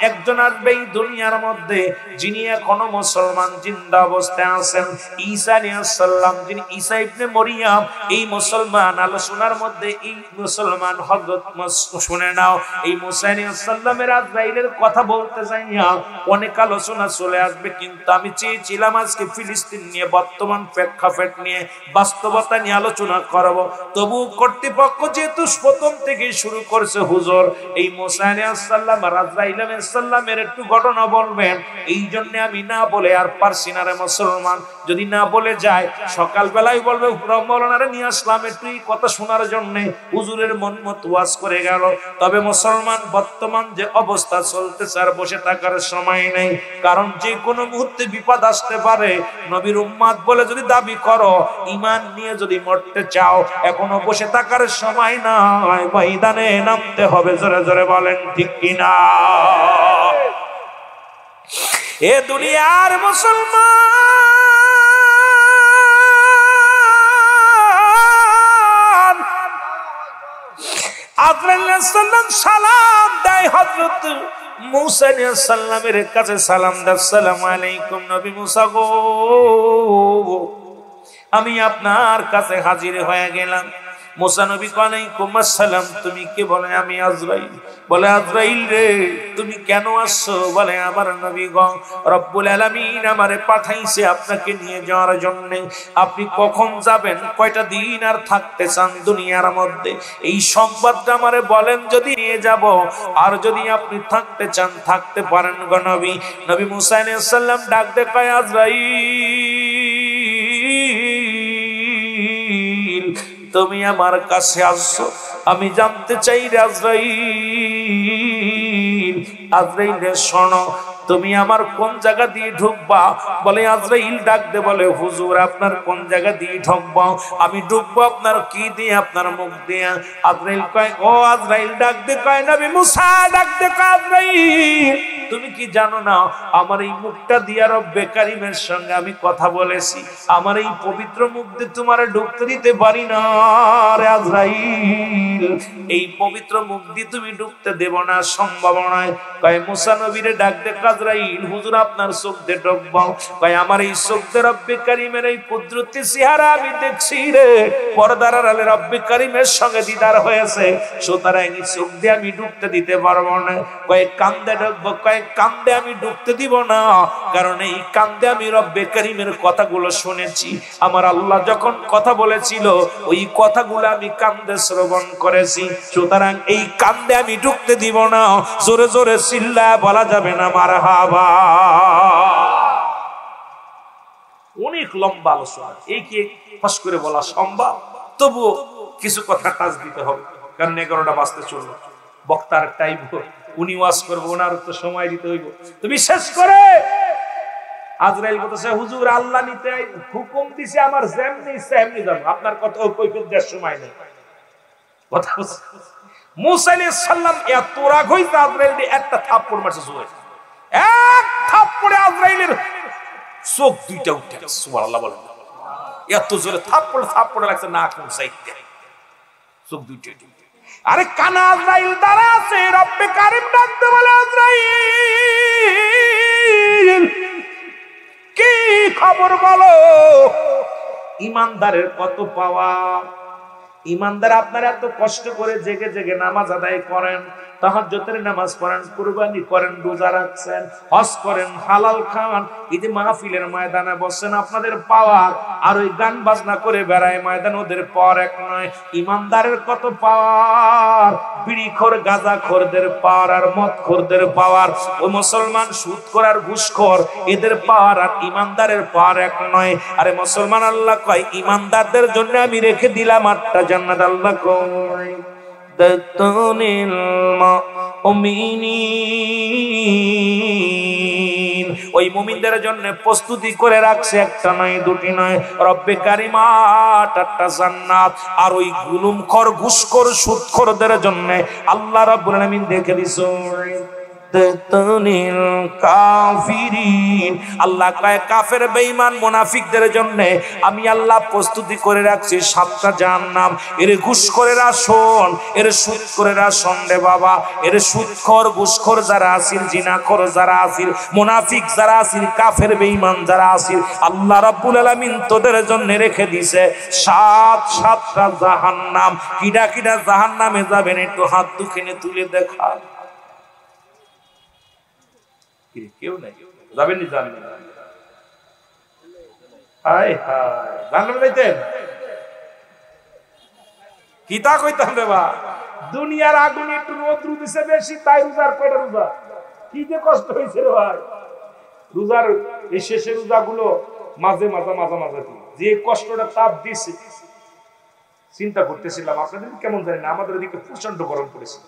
একজন আসবে এই দুনিয়ার মধ্যে যিনি এখনো মুসলমান জিন্দা অবস্থায় আছেন। ঈসা আলাইহিস সালাম যিনি ঈসা ইবনে মরিয়ম, এই মুসলমান আলোচনার মধ্যে এই মুসলমান হযরত শুনে নাও, এই মুসা আলাইহিস সালামের আজরাইলের কথা বলতে যাইয়া অনেক আলোচনা চলে আসবে, কিন্তু আমি চেয়েছিলাম আজকে ফিলিস্তিন নিয়ে, বর্তমান প্রেক্ষাপট নিয়ে, বাস্তবতা নিয়ে আলোচনা করব। তবু কর্তৃপক্ষ যেহেতু প্রথম থেকে শুরু করছে, হুজুর এই মুসা আলাইহিস সালাম আর আজরাইল আলাইহিস সালামের একটু ঘটনা বলবেন, এই জন্য আমি না বলে আর পারছি না রে মুসলমান। যদি না বলে যায় সকালবেলায় বলবে মৌলানারে নিয়ে আসলাম একটু এই কথা শোনার জন্য, হুজুরের মন মতো ওয়াজ করে গেল। তবে মুসলমান বর্তমান যে অবস্থা চলতেছে আর বসে থাকার সময় নেই, কারণ যে কোনো মুহূর্তে বিপদ আসতে পারে। নবীর উম্মত বলে যদি দাবি করো, ঈমান নিয়ে যদি মরতে চাও, এখনো বসে থাকার সময় নয়, ময়দানে নামতে হবে। জোরে জোরে বলেন ঠিক কিনা? এ দুনিয়ার মুসলমান, আজরাইল আলাইহিস সালাম সালাম দেয় হযরত মুসা আলাইহিস সালামের কাছে, সালাম দেয়, আসসালামু আলাইকুম নবী মুসা গো, আমি আপনার কাছে হাজির হয়ে গেলাম। মুসা নবী ওয়ালাইকুম আসসালাম, তুমি কে? বলে আমি আজরাইল। বলে আজরাইল রে, তুমি কেন আসছো? বলে আমার নবী গো, রব্বুল আলামিন আমারে পাঠাইছে আপনাকে নিয়ে যাওয়ার জন্য। আপনি কখন যাবেন, কয়টা দিন আর থাকতে চান দুনিয়ার মধ্যে, এই সংবাদটা আমারে বলেন, যদি নিয়ে যাব। আর যদি আপনি থাকতে চান থাকতে পারেন গো নবী। নবী মুসা আলাইহিস সালাম ডাক দে কয়, আজরাইল তুমি আমার কাছে আসছো, আমি জানতে চাই রে আজরাইল। আজরাইল রে শোনো, তুমি আমার কোন জায়গা দিয়ে ঢুকবা? বলে আজরাইল ডাক দে, বলে হুজুর আপনার কোন জায়গা দিয়ে ঢুকবো? আমি ঢুকবো আপনার কি দিয়ে? আপনার মুখ দিয়ে। আজরাইল কয়, ও আজরাইল ডাক দে কয়, নবী মুসা ডাক দে কয়, আজরাইল তুমি কি জানো না আমার এই মুখটা দিয়া রব্বে কারিমের সঙ্গে আমি কথা বলেছি, আমার এই পবিত্র মুখ দিয়ে তোমারে ঢুকতে দিতে পারি না রে আজরাইল, এই পবিত্র মুখ দিয়ে তুমি ঢুকতে দেব না, সম্ভব নয়। কয় মুসা নবীরে ডাক দে, আজরাইল হুজুর আপনার চোখ দিয়ে ঢুকবো। কয় আমার এই চোখ দিয়ে রব্বে কারিমের এই কুদরতি চেহারা আমি দেখছি রে, পর্দার আড়ালে রব্বে কারিমের সঙ্গে দিদার হয়েছে, সুতরাং এই চোখ দিয়ে আমি ঢুকতে দিতে পারবো না। কয় কান্দে ঢুকবো? কয় কান্দে আমি ঢুকতে দিব না, কারণ এই কান্দে আমি রব্বে কারিমের কথাগুলো শুনেছি। আমার আল্লাহ যখন কথা বলেছিল ওই কথাগুলো আমি কান্দে শ্রবণ করেছি, সুতরাং এই কান্দে আমি ঢুকতে দিব না। জোরে জোরে চিল্লায় বলা যাবে না মারহাবা। অনেক লম্বা আলোচনা, এই কি ফাঁস করে বলা সম্ভব? তবুও কিছু কথা টাচ দিতে হবে, কারণ 11টা বাজতে চলবে, বক্তার টাইম, উনি ওয়াজ করবো, ওনার তো সময় দিতে হইব। তো বিশেষ করে আজরাইল বলতেছে, হুজুর আল্লাহ নিতে হুকুম দিছে, আমার যেমনি ইচ্ছা এমনি যাব, আপনার কথা কৈফিয়ত দেওয়ার সময় নেই। কথা মুসা আলাইহিস সালাম এত রাগ হইছে, আজরাইল একটা থাপ্পড় মারছে জোরে, এক থাপ্পড়ে আজরাইলের চোখ দুইটা উঠে গেছে। সুবহানাল্লাহ বলেন, এত জোরে থাপ্পড় লাগছে, না কোন সাইডে চোখ দুইটা। আরে কানা আজরাইল দাঁড়া আছে, রব্বে কারিম ডাকতে বলে, আজরাইল কি খবর বলো? ইমানদারের কত পাওয়া। ইমানদার আপনারা এত কষ্ট করে জেগে জেগে নামাজ আদায় করেন, তাহাজ্জুদের নামাজ পড়েন, কুরবানি করেন, রোজা রাখছেন, হজ করেন, হালাল খান, এই যে মাহফিলের ময়দানে বসেন, আপনাদের পাওয়া। আর ওই গান বাজনা করে বেড়ায় ময়দান, ওদের পাওয়ার এক নয়। ইমানদারের কত পাওয়ার, বিড়িখোর গাঁজাখোরদের পাওয়ার আর মদখোরদের পাওয়ার, ওই মুসলমান সুদখোর আর ঘুষখোর এদের পাওয়ার আর ইমানদারের পাওয়ার এক নয়। আরে মুসলমান আল্লাহ কয়, ইমানদারদের জন্য আমি রেখে দিলাম 8টা জান্নাত। আল্লাহ কয় দাতুনিল মুমিনিন, ওই মুমিনদের জন্য প্রস্তুতি করে রাখছে, একটা নয়, দুটি নয়, রব্বে কারিম 8টা জান্নাত। আর ওই গুলুমখোর ঘুষখোর সুদখোরদের জন্য আল্লাহ রাব্বুল আলামিন দেখে দিছে তাতানিল কাফিরিন। আল্লাহ কয় কাফের বেঈমান মুনাফিকদের জন্য আমি আল্লাহ প্রস্তুতি করে রাখছি 7টা জাহান্নাম। এর ঘুষখোরেরা শোন, এর সুদখোরেরা শোন রে বাবা, এর সুদখোর ঘুষখোর যারা আসিল, জিনাখোর যারা আসিল, মুনাফিক যারা আসিল, কাফের বেঈমান যারা আসিল, আল্লাহ রাব্বুল আলামিন তোদের জন্য রেখে দিয়েছে 7টা জাহান্নাম। কিডা কিডা জাহান্নামে যাবেন একটু হাত দুখানে তুলে দেখা। কেউ নাই যাবেন নি? যাবেন না? হায় হায়, জাহান্নামে যাইতেন? কি তা কইতাম রে বা, দুনিয়ার আগুনে একটু রোদ দিছে বেশি, তাই রোজার কয়টা রোজা কি যে কষ্ট হয়েছে রে ভাই। রোজার এই শেষের রোজাগুলো মাঝে মাঝে যে কষ্টটা তাপ দিছে, চিন্তা করতেছিলাম আপনাদের কেমন জানি না, আমাদের এদিকে প্রচন্ড গরম পড়েছে।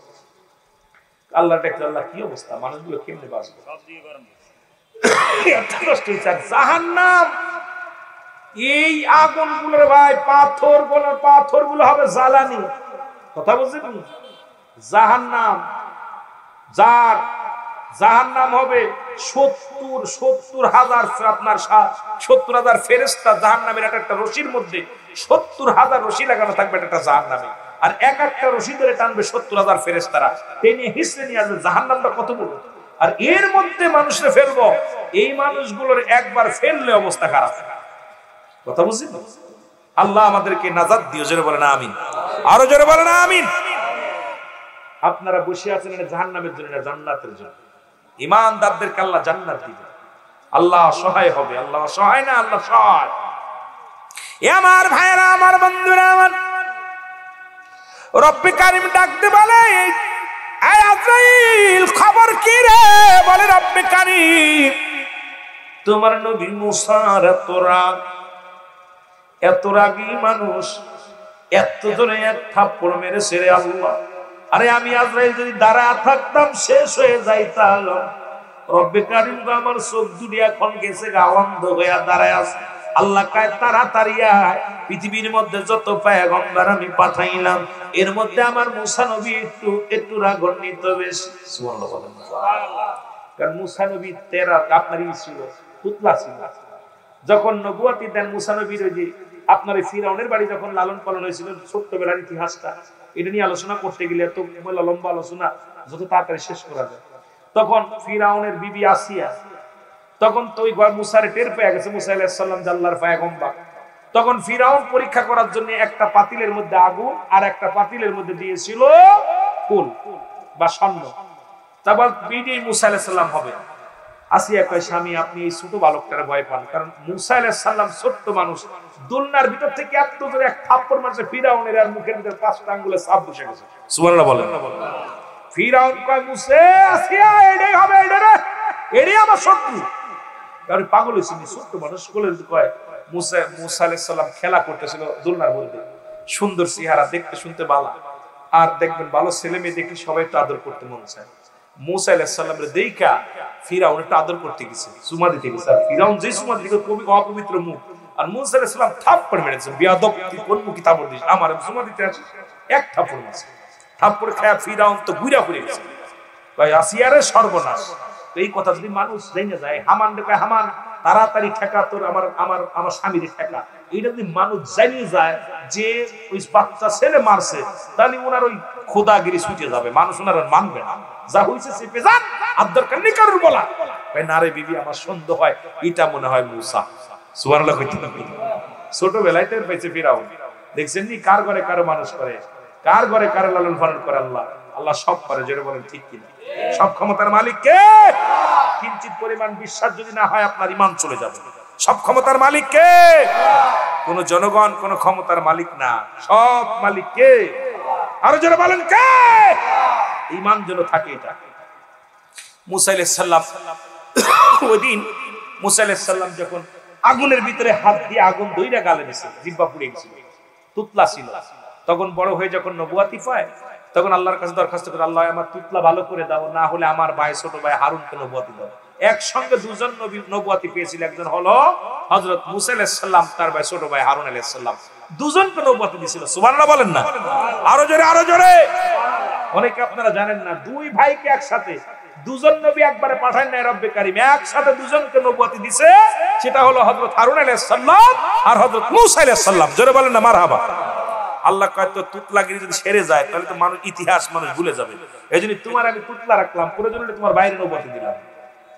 আল্লাহ দেখতে, আল্লাহ কি অবস্থা, মানুষগুলো কেমনে বাঁচবে, জাহান্নাম। এই আগুন গুলোর ভাই পাথর গুলো হবে জ্বালানি, কথা বুঝছেন? জাহান্নাম, যার জাহান্নাম হবে 70,000 আপনার 70,000 ফেরেশতা জাহান্নামের একটা রশির মধ্যে 70,000 রশি লাগানো থাকবে একটা জাহান্নামে, আর একটা রশি ধরে টানবে 70,000 ফেরেশতারা, টেনে হিসড়ে নিয়ে আসবে। জাহান্নামটা কত বড়, আর এর মধ্যে মানুষরে ফেলবো। এই মানুষগুলোর একবার ফেললে অবস্থা খারাপ, কথা বুঝছেন? আল্লাহ আমাদেরকে নাজাত দিও, জোরে বলেন আমিন, আরো জোরে বলেন আমিন। আপনারা বসে আছেন জাহান্নামের জন্য না জান্নাতের জন্য। ঈমানদারদেরকে আল্লাহ জান্নাত দিবেন, আল্লাহ সহায় হবে। আল্লাহ সহায় না, আল্লাহ সহায়। এ আমার ভাইরা, আমার বন্ধুরা, আমার রব্বে কারীম ডাকতে বলে, এই আজরাইল খবর কি রে? বলে রব্বে কারীম, তোমার নবী মুসার এত রাগী মানুষ, এত জোরে এক থাপ্পড় মেরেছে রে আল্লাহ। আরে আমি আজরাইল যদি দাঁড়া থাকতাম শেষ হয়ে যাইতাম। রব্বে কারীম আমার চোখ দুটি এখন গেছে অন্ধ হইয়া দাঁড়ায় আছে। আল্লাহ কয় তাড়াতাড়ি আয়, পৃথিবীর মধ্যে যত পয়গম্বর আমি পাঠাইলাম এর মধ্যে আমার মুসা নবী একটু রাগান্বিত বেশি। সুবহানাল্লাহ বলেন। কারণ মুসা নবী আপনারই ছিল, পুতলা ছিল। যখন নবুয়তি দেন মুসা নবীর, ওই যে আপনার ফিরাউনের বাড়ি যখন লালন পালন হয়েছিল, ছোট্টবেলার ইতিহাসটা এটা নিয়ে আলোচনা করতে গেলে এত লম্বা আলোচনা, যত তাড়াতাড়ি শেষ করা যায়। তখন ফিরাউনের বিবি আসিয়া তখন তো ওই মুসারে টের পেয়ে গেছে মুসা আলাইহিস সালাম আল্লাহর পয়গম্বর। তখন ফিরাউন পরীক্ষা করার জন্য একটা পাতিলের মধ্যে আগুন আর একটা পাতিলের মধ্যে দিয়েছিল ফুল বা স্বর্ণ। তারপর বিবি মুসা আলাইহিস সালাম হবে। আসিয়া কয়, স্বামী আপনি এই ছোট বালকটার ভয় পান, কারণ মুসা আলাইহিস সালাম ছোট্ট মানুষ, দুলনার ভিতর থেকে এত জোরে এক থাপ্পড় মারছে ফিরাউনের, আর মুখের ভিতর 5টা আঙ্গুলে ছাপ বসে গেছে। সুবহানাল্লাহ বলেন। ফিরাউন কয়, মুসা আসিয়া এটাই হবে, এটাই আমার শত্রু। কারণ পাগল হয়েছিল, ছোট্ট মানুষ বলে কয়। মুসা আলাইহিস সালাম খেলা করতেছিল দুলনার মধ্যে, সুন্দর চেহারা, দেখতে শুনতে ভালো, আর দেখবেন ভালো ছেলে মেয়ে দেখলে সবাই একটু আদর করতে মন চায়। মুসা আলাইহিস সালামের দেখা ফিরাউন একটু আদর করতে গেছে, চুমা দিতে গেছে। আর ফিরাউন যে চুমা দিতে অপবিত্র মুখ, আর মুসা আলাইহিস সালাম থাপ্পড় মেরেছে, বিয়াদব তুই কোন মুখে থাপ্পড় দিস, আমার চুমা দিতে আছে, এক থাপ্পড় মারছে। থাপ্পড় খায় ফিরাউন তো ঘুরা পড়ে গেছে। ভাই আসিয়ারে সর্বনাশ। এই কথা যদি মানুষ জেনে যায়, হামান দেখে হামান তাড়াতাড়ি ঠেকা তোর আমার স্বামীর ঠেকা, এইটা যদি মানুষ জানিয়ে যায় যে ওই বাচ্চা ছেলে মারছে, তাহলে ওনার ওই খোদাগিরি ছুটে যাবে, মানুষ ওনার মানবে না। যা হয়েছে চেপে যান, আর দরকার নেই কারোর বলা। ভাই না রে বিবি, আমার সন্দেহ হয় এটা মনে হয় মুসা। সুবহানাল্লাহ কইতে ছোটবেলায় টের পাইছে ফিরাউন। দেখছেন নি কার ঘরে কারো মানুষ করে, কার ঘরে কারো লালন পালন করে আল্লাহ। আল্লাহ সব করে, যেটা বলেন ঠিক কিনা? সব ক্ষমতার মালিক কে? কিঞ্চিত পরিমাণ বিশ্বাস যদি না হয় আপনার ঈমান চলে যাবে। সব ক্ষমতার মালিক কে? কোন জনগণ কোন ক্ষমতার মালিক না, সব মালিক কে? আরো যারা বলেন কে? ঈমান যেন থাকে। এটা মুসা আলাইহিস সালাম, ওইদিন মুসা আলাইহিস সালাম যখন আগুনের ভিতরে হাত দিয়ে আগুন ধইরা গালে দিয়েছে, জিহ্বা পুড়ে গেছিল, তুতলা ছিল। তখন বড় হয়ে যখন নবুয়তি পায়, তখন আল্লাহর কাছে দরখাস্ত করে, আল্লাহ আমার তুতলা ভালো করে দাও, না হলে আমার ভাই ছোট ভাই হারুনকে নবুয়তি দাও। একসঙ্গে দুজন নবী নবুয়তি পেয়েছিল, একজন হলো হযরত মুসা আলাইহিস সালাম, তার ভাই ছোট ভাই হারুন আলাইহিস সালাম, দুজনকে নবুয়তি দিয়েছিল। সুবহানাল্লাহ বলেন না? আরো জোরে, আরো জোরে। অনেকে আপনারা জানেন না, দুই ভাইকে একসাথে দুজন নবী একবারে পাঠান নাই রব্বে কারীম, একসাথে দুজনকে নবুয়তি দিছে। সেটা হলো হযরত হারুন আলাইহিস সালাম আর হযরত মূসা আলাইহিস সালাম। জোরে বলেন না মারহাবা। আল্লাহ কয় তো তুতলাগিরি যদি সেরে যায় তাহলে তো মানুষ ইতিহাস মানুষ ভুলে যাবে। এইজন্য তোমার আমি তুতলা রাখলাম, প্রয়োজন হলে তোমার বাইরে নবুয়তি দিলাম।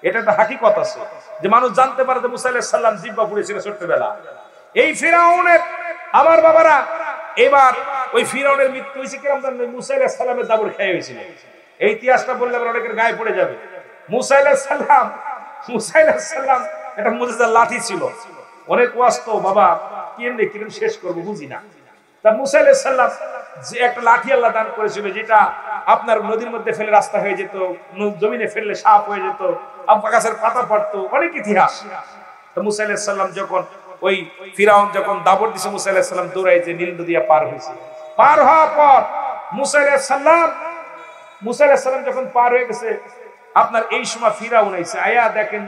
এটা একটা হাকিকত আছে যে মানুষ জানতে পারে যে মূসা আলাইহিস সালাম জিহ্বা পুড়েছিল ছোটবেলা। এই ফিরাউনের আমার বাবারা, এবার ওই ফিরাউনের মৃত্যু হয়েছে কিরকম জানেন? মূসা আলাইহিস সালামের দাবর খেয়ে হয়েছিল। এই ইতিহাসটা বললে আবার অনেকের গায়ে পড়ে যাবে। মূসা আলাইহিস সালাম একটা মুজিজার লাঠি ছিল, অনেক ওয়াস্ত বাবা কেমনে কিরকম শেষ করবো বুঝি না। তা মূসা আলাইহিস সালাম যে একটা লাঠি আল্লাহ দান করেছিল, যেটা আপনার নদীর মধ্যে ফেলে রাস্তা হয়ে যেত, জমিনে ফেললে সাপ হয়ে যেত, আব্বা গাছের পাতা পড়তো, অনেক ইতিহাস। তো মূসা আলাইহিস সালাম যখন ওই ফিরাউন যখন দাবর দিছে, মূসা আলাইহিস সালাম দৌড়ায় যে নীল নদী পার হয়েছে। পার হওয়ার পর মূসা আলাইহিস সালাম যখন পার হয়ে গেছে, আপনার এই সময় ফিরাউন আইছে, আয়া দেখেন